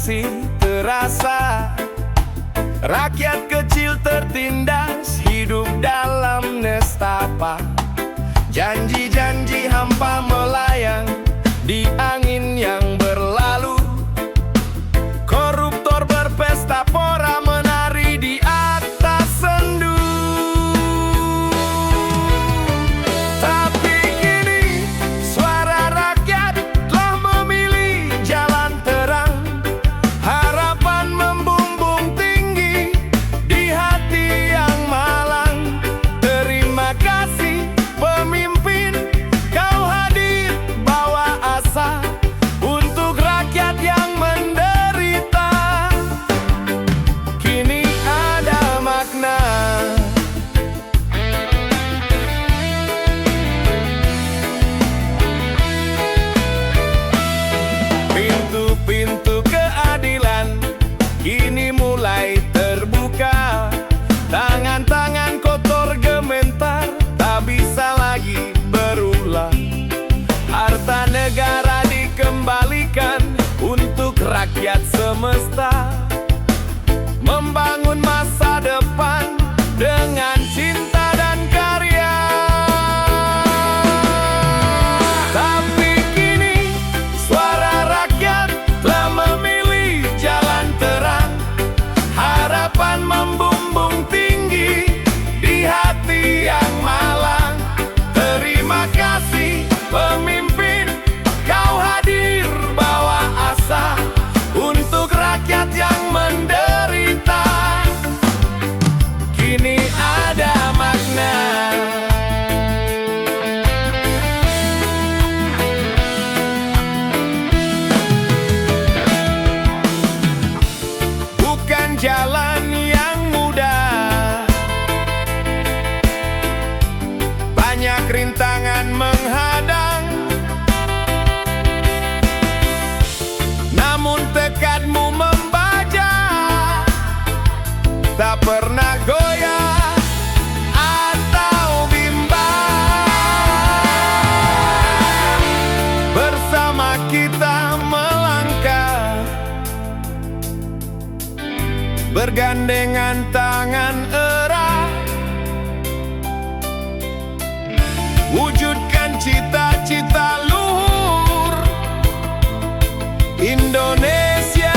kasih terasa. Rakyat kecil tertindas, hidup dalam nestapa. Janji-janji hampa melayang di angin yang berlalu. Koruptor berpesta pora menari di atas sendu. Tapi kini suara rakyat telah memilih jalan terang. Harapan membumbung tinggi di hati yang malang. Terima kasih pemimpin, kau hadir bawa asa untuk rakyat yang menderita. Kini ada makna. Pintu-pintu keadilan kini mulai terbuka. Tangan-tangan kotor gementar tak bisa lagi berulang. Harta negara dikembalikan untuk rakyat semesta. Membangun masa depan dengan cinta dan karya. Tapi kini suara rakyat telah memilih jalan terang. Harapan membumbung tinggi di hati yang malang. Terima kasih pemimpin, kau hadir bawa asa untuk rakyat yang menderita. Kini ada makna. Bukan jalan yang mudah, banyak rintangan menghadang. Namun tekadmu membaja, tak pernah goyah atau bimbang. Bersama kita melangkah, bergandengan tangan erat, wujudkan cita-cita luhur Indonesia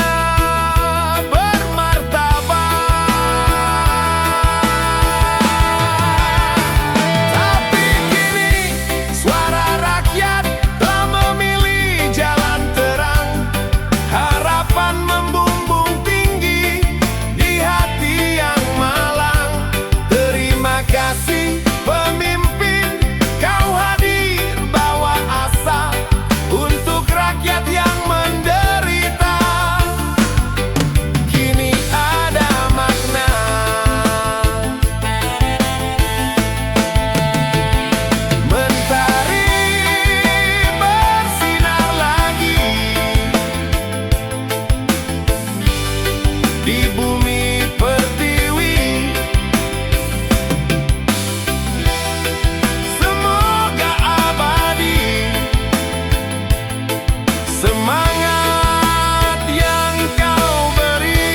bermartabat. Tapi kini suara rakyat telah memilih jalan terang. Harapan membumbung tinggi di hati yang malang. Terima kasih pemimpin, kau hadir bawa asa untuk rakyat yang menderita. Kini ada makna. Mentari bersinar lagi di bumi pertiwi. Semoga abadi semangat yang kau beri.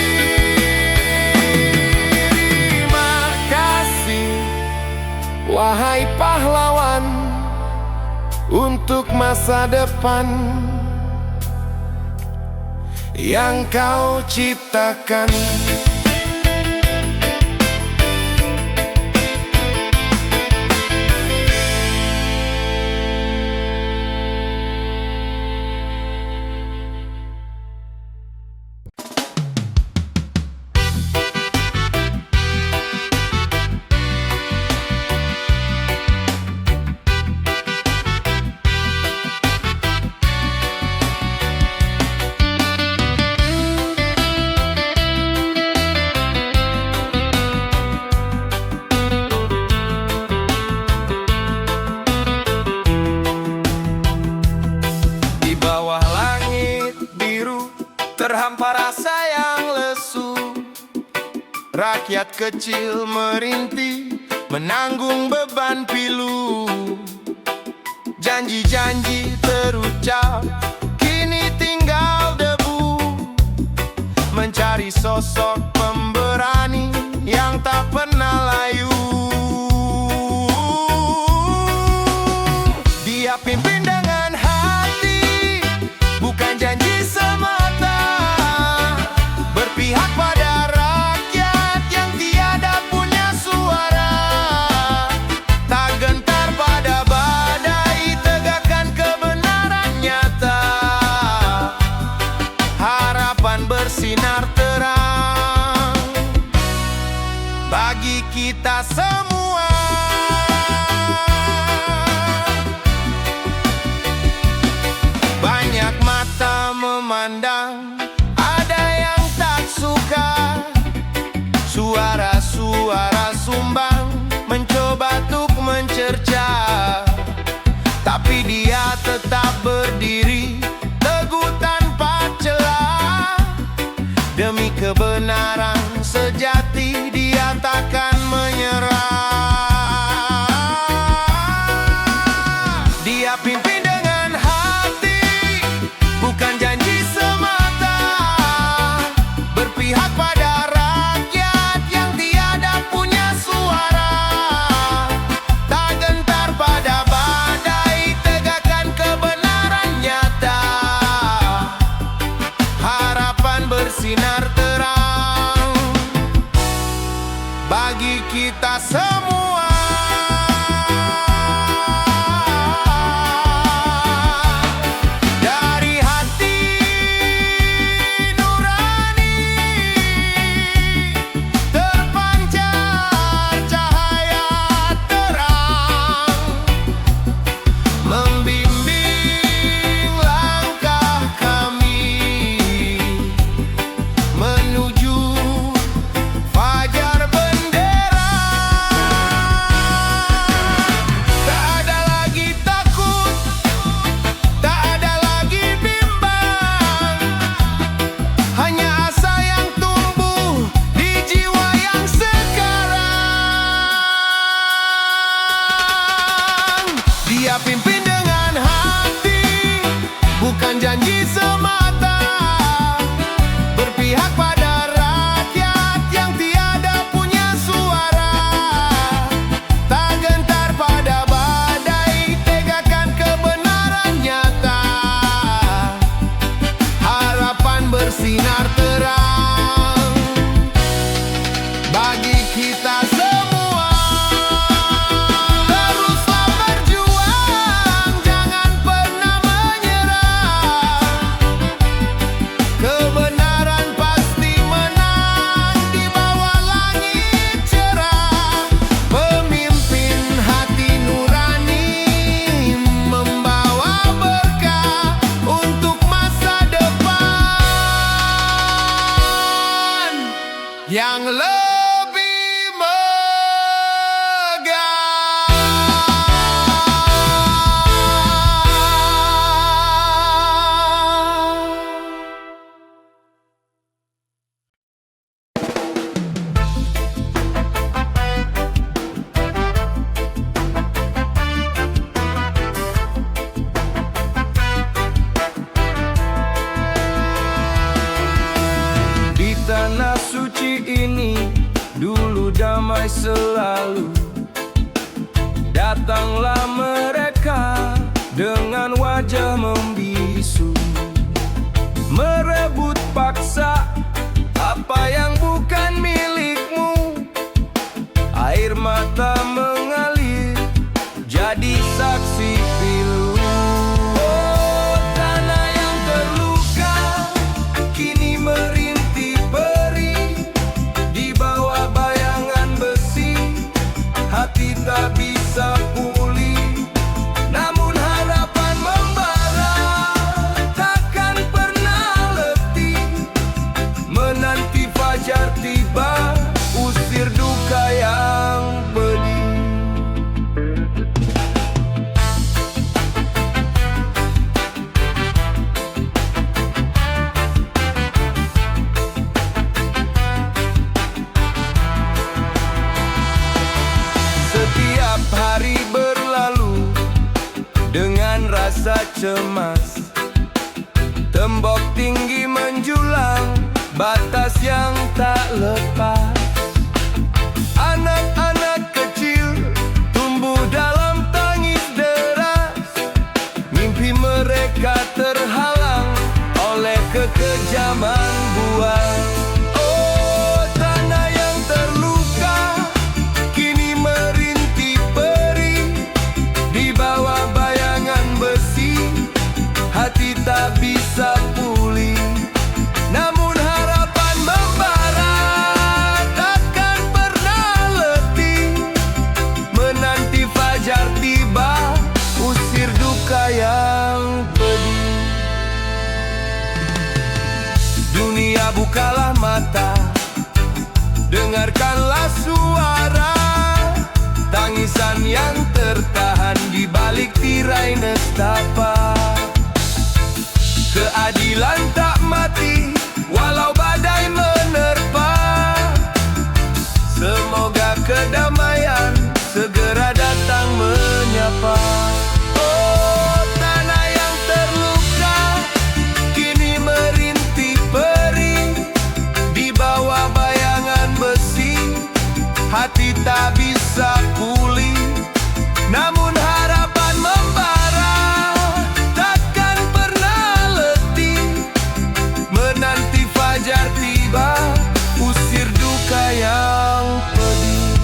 Terima kasih wahai pahlawan untuk masa depan yang kau ciptakan. Terhampar rasa yang lesu, rakyat kecil merintih menanggung beban pilu. Janji-janji terucap kini tinggal debu. mencari sosok pemberani yang tak pernah layu. Dia pimpin dengan hati, bukan janji semata, berpihak pada rakyat yang tiada punya suara, tak gentar pada badai, tegakkan kebenaran nyata. Harapan bersinar terang bagi kita semua. Banyak mata memandang, ada yang tak suka. Suara-suara sumbang mencoba untuk mencerca, tapi dia tetap berdiri teguh tanpa celah. Demi kebenaran sejati dia takkan menyerah. Dia pimpin dengan hati, bukan janji semata, berpihak pada rakyat yang tiada punya suara, tak gentar pada badai, tegakkan kebenaran nyata. Harapan bersinar terang bagi kita semua. Dari hati nurani terpancar cahaya terang, membimbing langkah kami menuju fajar bendera. Tak ada lagi takut, tak ada lagi bimbang, hanya asa yang tumbuh di jiwa yang sekarang. Dia pimpin dengan hati, bukan janji semata, berpihak pada rakyat yang tiada punya suara, tak gentar pada badai, tegakkan kebenaran nyata. Harapan bersinar terang bagi kita semua. Teruslah berjuang, jangan pernah menyerah. Kebenaran pasti menang di bawah langit cerah. Pemimpin hati nurani membawa berkah untuk masa depan yang lebih megah. Di tanah suci ini dulu damai selalu. Datanglah mereka dengan wajah membisu, merebut paksa apa yang bukan milikmu. Air mata mengalir jadi saksi pilu. Oh, tanah yang terluka kini merintih perih di bawah bayangan besi. Hati tak bisa pulih, namun harapan membara, takkan pernah letih. Menanti fajar tiba, usir duka yang pedih. Setiap hari berlalu dengan rasa cemas. Tembok tinggi menjulang, batas tak lepas. Anak-anak kecil tumbuh dalam tangis deras. Mimpi mereka terhalang oleh kekejaman buah. Oh, tanah yang terluka kini merintih perih. Di bawah bayangan besi, hati tak bisa pulih. Namun harapan membara, takkan pernah letih. Menanti fajar tiba, usir duka yang pedih. Dunia, bukalah mata, dengarkanlah suara tangisan yang tertahan di balik tirai nestapa. Keadilan tak mati walau badai menerpa. Semoga kedamaian segera datang menyapa. Oh, tanah yang terluka kini merintih perih. Di bawah bayangan besi, hati tak bisa pulih. Namun harapan membara, takkan pernah letih. Menanti fajar tiba, usir duka yang pedih.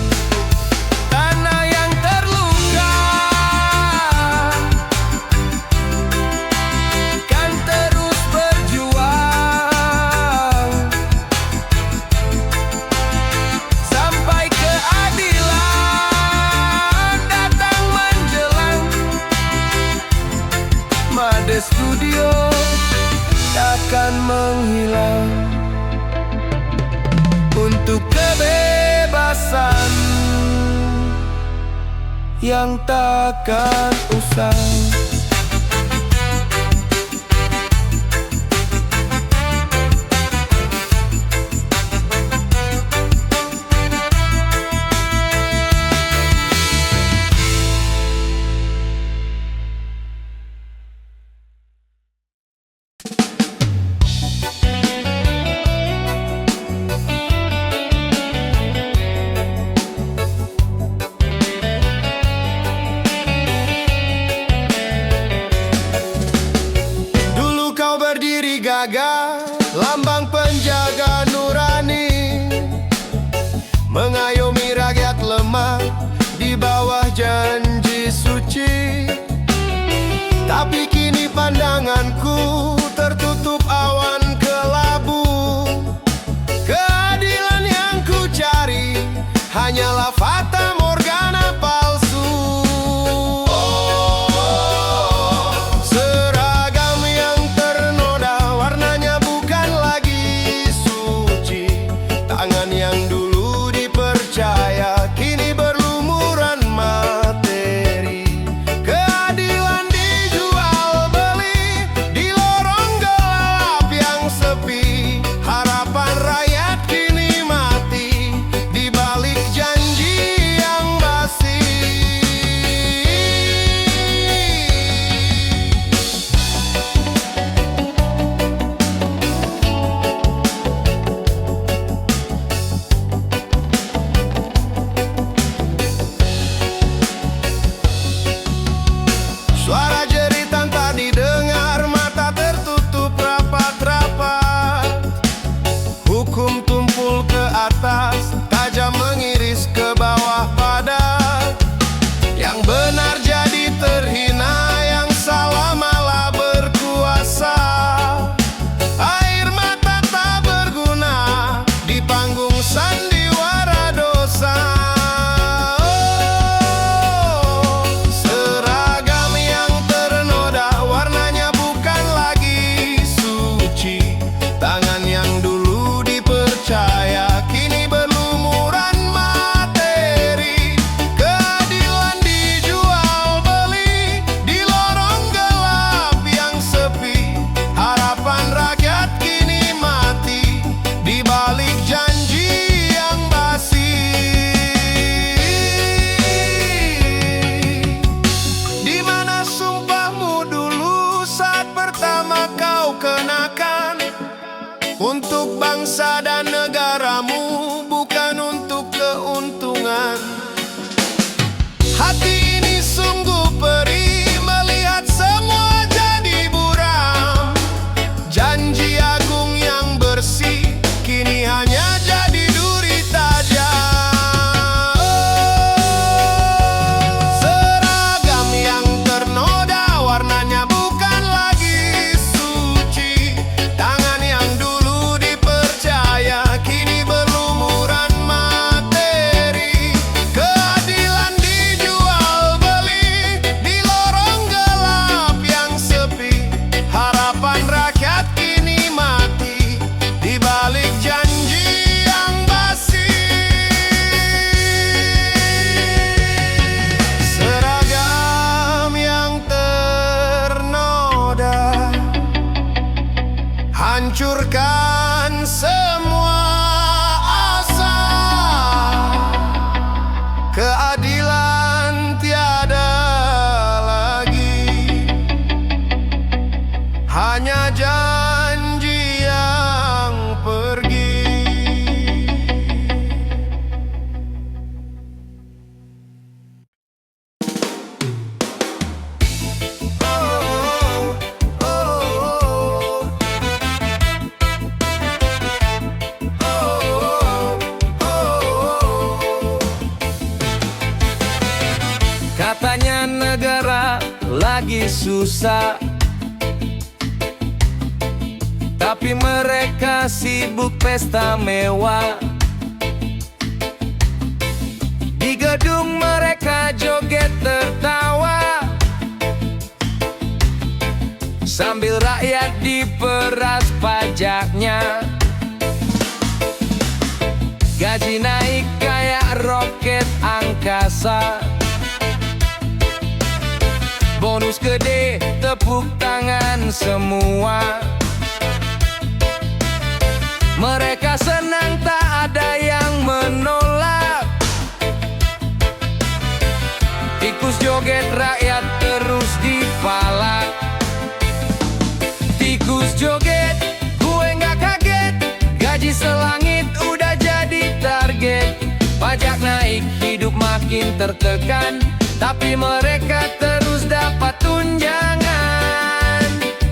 Tanah yang terluka kan terus berjuang sampai keadilan datang menjelang. Made Studio takkan menghilang untuk kebebasan yang takkan usang. Gagah, lambang penjaga nurani, mengayomi rakyat lemah di bawah janji suci. Tapi kini pandanganku tertutup awan kelabu. Keadilan yang ku cari hanyalah fata morgana palsu. Seragam yang ternoda warnanya bukan lagi untuk bangsa dan negaramu, bukan untuk keuntungan. Hati ini sungguh perih melihat semua jadi buram. Janji agung yang bersih kini hanya jadi duri tajam. Seragam yang ternoda warnanya bukan lagi suci. Tangan yang dulu dipercaya kini berlumuran materi. Keadilan dijual beli di lorong gelap yang sepi. Harapan rakyat kini mati di balik janji yang basi. Seragam yang ternoda hancurkan semua asa. Keadilan tiada lagi, hanya janji yang pergi. Katanya negara lagi susah, tapi mereka sibuk pesta mewah. Di gedung mereka joget tertawa, sambil rakyat diperas pajaknya. Gaji naik kayak roket angkasa, bonus gede, tepuk tangan semua. Mereka senang tak ada yang menolak. Tikus joget rakyat terus dipalak. Tikus joget, gue nggak kaget. Gaji selangit udah jadi target. Pajak naik, hidup makin tertekan, tapi mereka terus dapat tunjangan.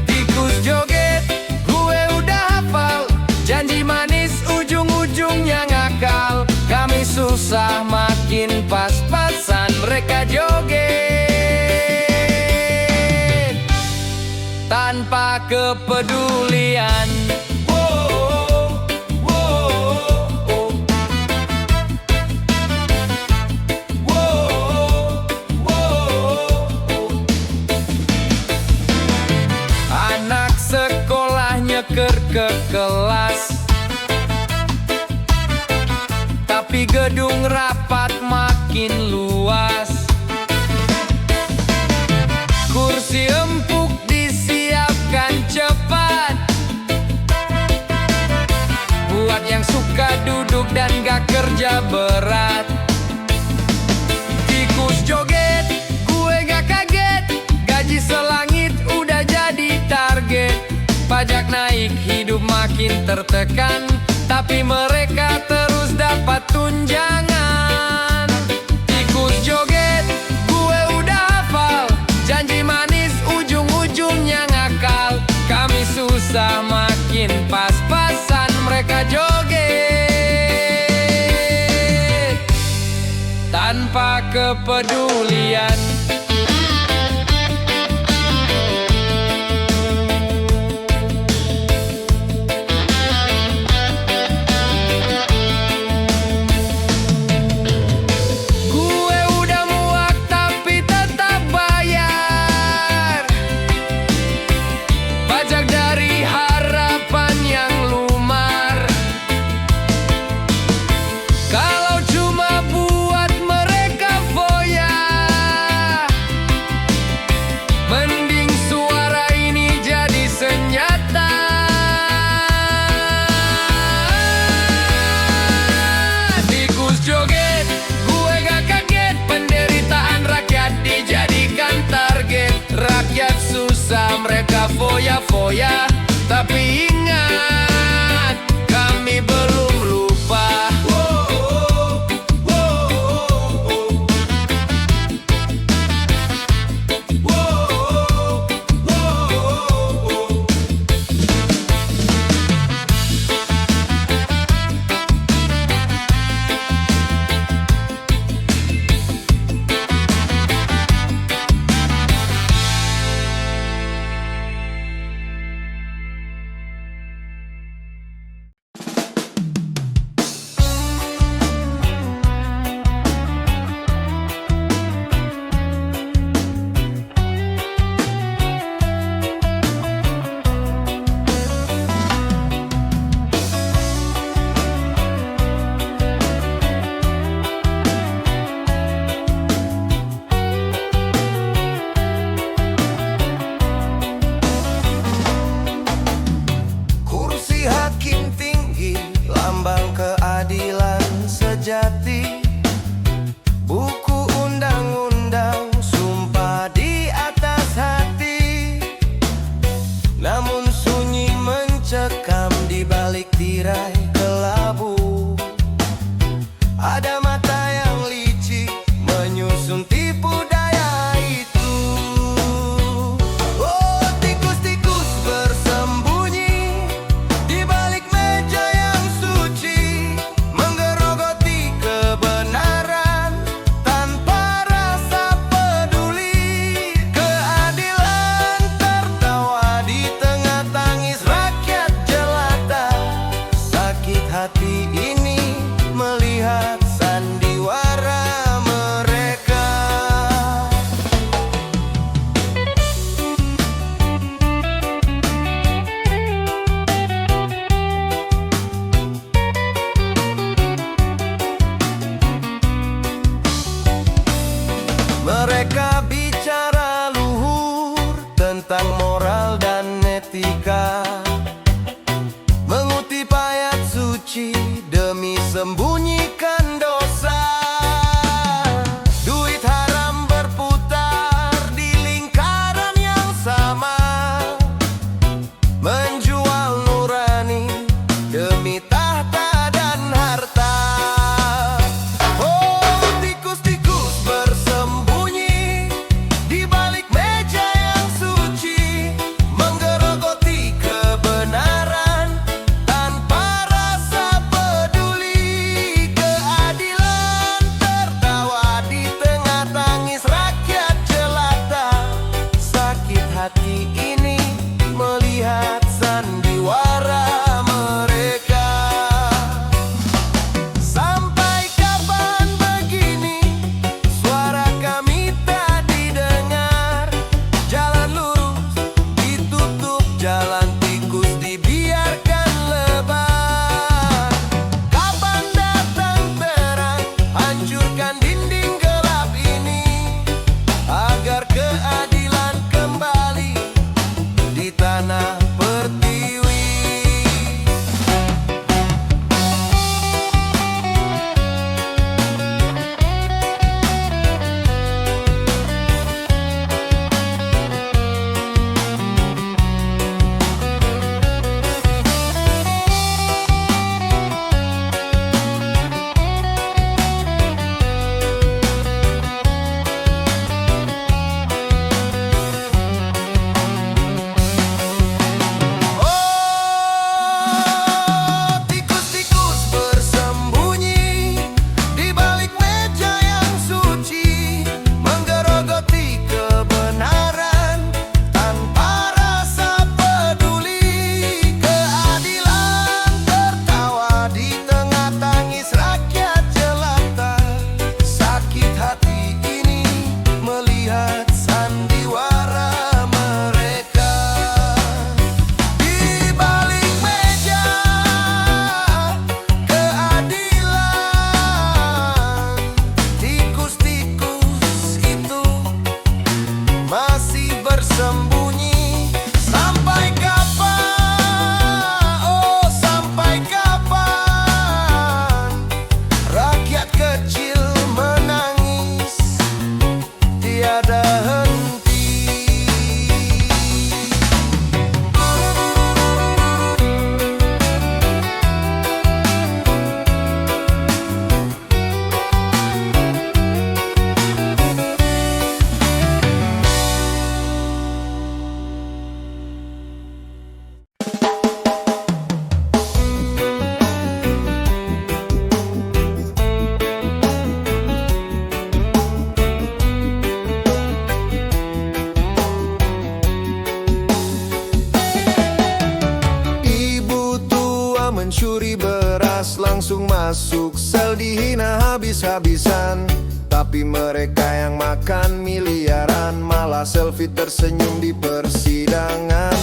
Tikus joget, gue udah hafal. Janji manis ujung-ujungnya ngakal. Kami susah makin pas-pasan, mereka joget tanpa kepedulian. Anak sekolah nyeker ke kelas, tapi gedung rapat makin luas. Kursi empuk disiapkan cepat, buat yang suka duduk dan gak kerja berat. Tikus joget, gue gak kaget. Gaji selangit udah jadi target. Pajak naik, hidup makin tertekan, tapi mereka terus dapat tunjangan. Tikus joget, gue udah hafal. Janji manis ujung-ujungnya ngakal. Kami susah makin pas-pasan, mereka joget tanpa kepedulian. Mereka foya-foya, tapi ingat suci demi sembunyikan dosa. Duit haram berputar di lingkaran yang sama, menjual nurani demi tahta dan harta. Oh, tikus-tikus bersembunyi di balik meja yang suci, menggerogoti kebenaran tanpa rasa peduli. Keadilan tertawa di tengah tangis rakyat jelata. Sakit hati ini melihat sandiwara mereka. Sampai kapan begini suara kami tak didengar? Jalan lurus ditutup, jalan tikus dibiarkan lebar. Kapan datang terang, hancurkan dinding gelap ini, agar keadilan kembali di tanah pertiwi. Oh, tikus-tikus bersembunyi di balik meja yang suci, menggerogoti kebenaran tanpa rasa peduli. Keadilan tertawa di tengah tangis rakyat jelata. Sakit hati ini melihat sandiwara mereka. Di balik meja keadilan, tikus-tikus itu masih bersembunyi. Sampai kapan, oh sampai kapan rakyat kecil menangis tiada henti. Ibu tua mencuri beras, langsung masuk sel dihina habis-habisan. Tapi mereka yang makan miliaran malah selfie tersenyum di persidangan.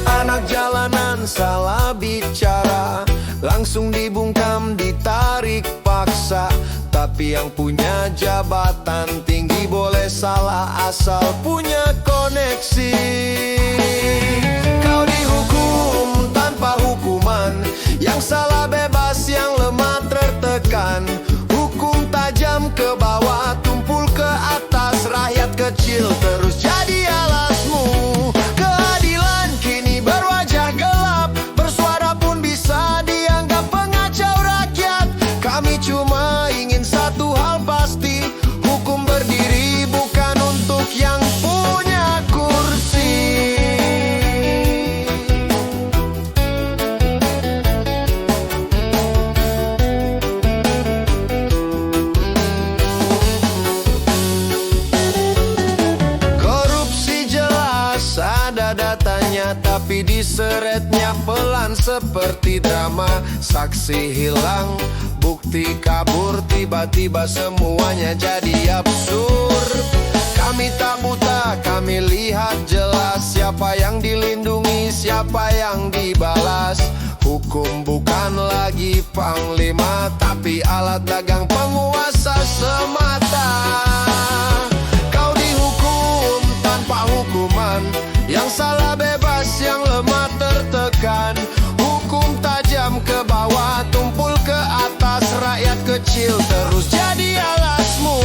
Anak jalanan salah bicara, langsung dibungkam ditarik paksa. Tapi yang punya jabatan tinggi boleh salah asal punya koneksi. Kau dihukum tanpa hukuman, yang salah bebas, yang lemah tertekan. Hukum tajam ke bawah, tumpul ke atas, rakyat kecil terus jadi alasmu. Keadilan kini berwajah gelap, bersuara pun bisa dianggap pengacau rakyat. Kami cuma ingin satu hal pasti, hukum berdiri bukan untuk yang punya kursi. Korupsi jelas ada datanya, tapi diseretnya pelan seperti drama. Saksi hilang, bukti kabur, tiba-tiba semuanya jadi absurd. Kami tak buta, kami lihat jelas siapa yang dilindungi, siapa yang dibalas. Hukum bukan lagi panglima, tapi alat dagang penguasa semata. Kau dihukum tanpa hukuman, yang salah bebas, yang lemah tertekan. Hukum tajam ke bawah. kecil terus jadi alasmu.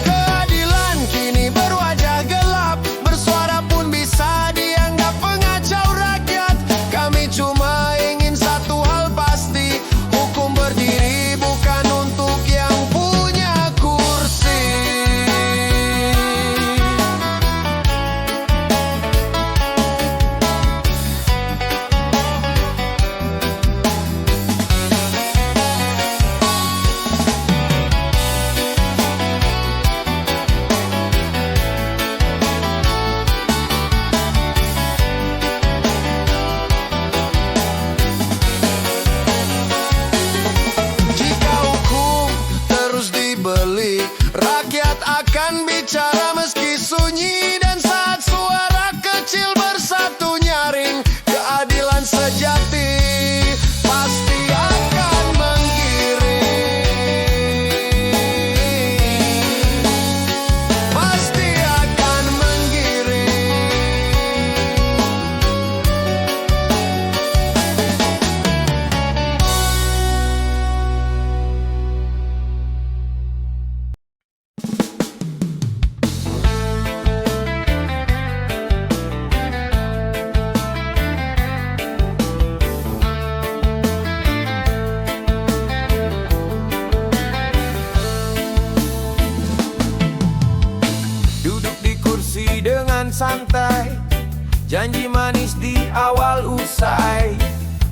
Keadilan kini berwajah gelap, bersuara pun bisa dianggap pengacau rakyat. Kami cuma ingin satu hal pasti, hukum berdiri bukan untuk yang punya kursi. Jika hukum terus dibeli, rakyat akan bicara meski sunyi. Dan saat suara kecil bersatu nyaring, keadilan sejati pasti akan menggiring. Pasti akan menggiring. Duduk di kursi dengan santai, janji manis di awal usai.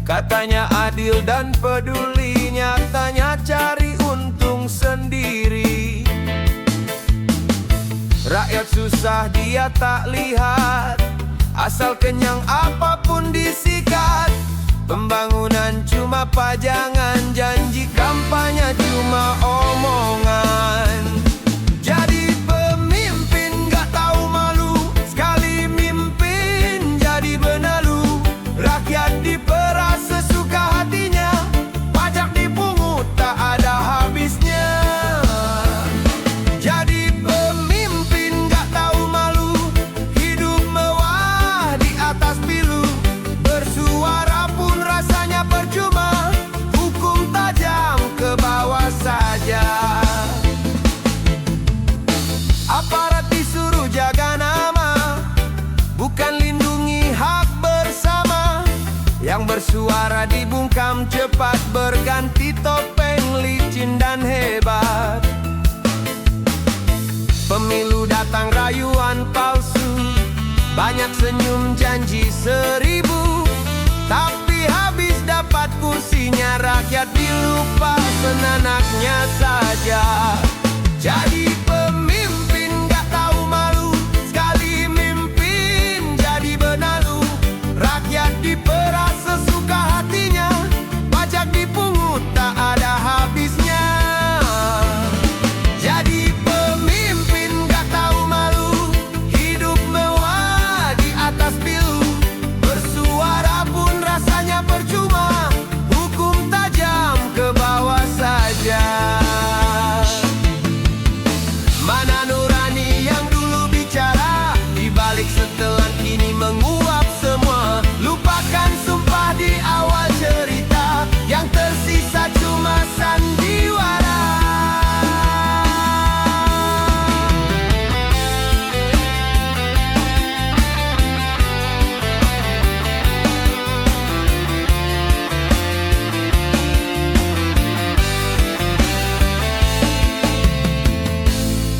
Katanya adil dan peduli, nyatanya cari untung sendiri. Rakyat susah dia tak lihat, asal kenyang apapun disikat. Pembangunan cuma pajangan, janji kampanye cuma omongan. Jadi pemimpin gak tahu malu, sekali mimpin jadi benalu. Rakyat diperas sesuka hatinya, pajak dipungut tak ada habisnya. Jadi pemimpin gak tahu malu, hidup mewah di atas pilu. Bersuara pun rasanya percuma, hukum tajam ke bawah saja. Aparat disuruh jaga nama, bukan lindungi hak bersama. Yang bersuara dibungkam cepat, berganti topeng licin dan hebat. Pemilu datang rayuan palsu, banyak senyum janji 1000. Tapi habis dapat kursinya, rakyat dilupa senanaknya saja. Jadi pemimpin gak tahu malu, sekali mimpin jadi benalu. Rakyat diperas sesuka hatinya, pajak dipungut tak ada habisnya. Jadi pemimpin gak tahu malu, hidup mewah di atas pilu. Bersuara pun rasanya percuma, hukum tajam ke bawah saja. Mana nurani yang dulu bicara, dibalik setelan kini menguap semua. Lupakan sumpah di awal cerita, yang tersisa cuma sandiwara.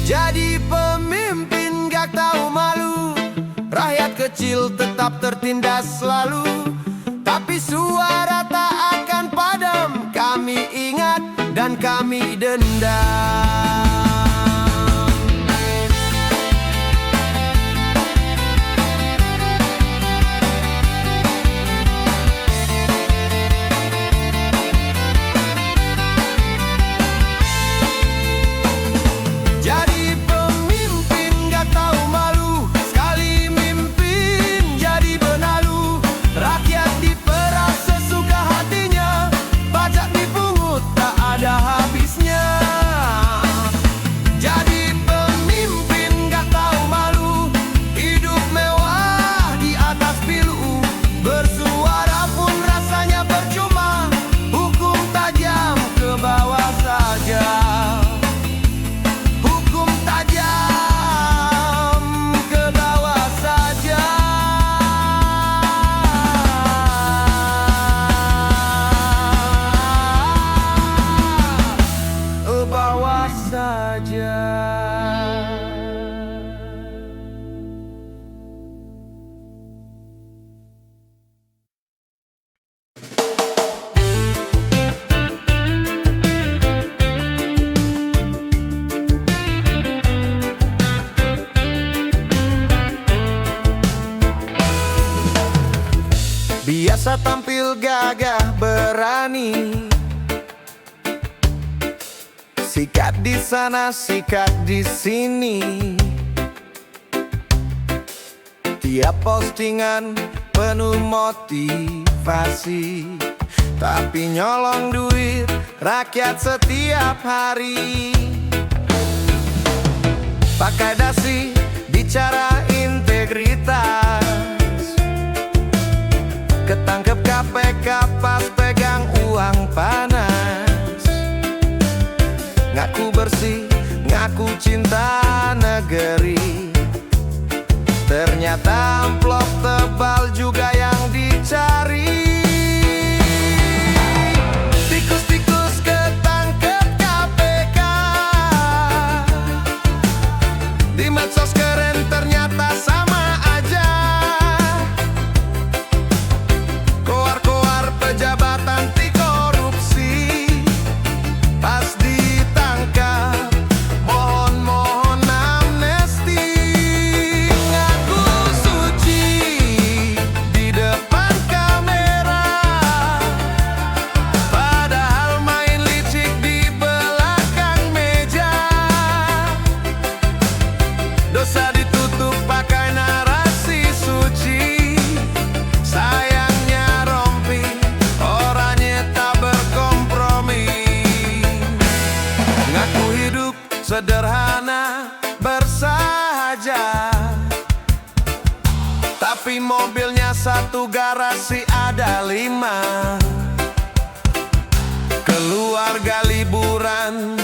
Jadi pemimpin gak tahu malu, rakyat kecil tetap tertindas selalu. Tapi suara tak akan padam, kami ingat dan kami dendam. Jadi pemimpin gak tahu malu, sekali mimpin jadi benalu. Rakyat diperas sesuka hatinya, pajak dipungut tak ada habisnya. berani. Sikat di sana, sikat di sini. Tiap postingan penuh motivasi, tapi nyolong duit rakyat setiap hari. Pakai dasi, bicara integritas, ketangkep KPK pas pegang uang panas. Ngaku bersih, ngaku cinta negeri, ternyata amplop tebal juga yang dicari. Tikus-tikus ketangkep KPK, di medsos keren ternyata sama aja. Koar-koar pejabat anti korupsi, pas ditangkap mohon amnesti. Ngaku suci di depan kamera, padahal main licik di belakang meja. Dosa ditutup pakai narasi suci, sayangnya rompi orangnya tak berkompromi. Ngaku hidup sederhana bersahaja, tapi mobilnya satu garasi ada 5. Keluarga liburan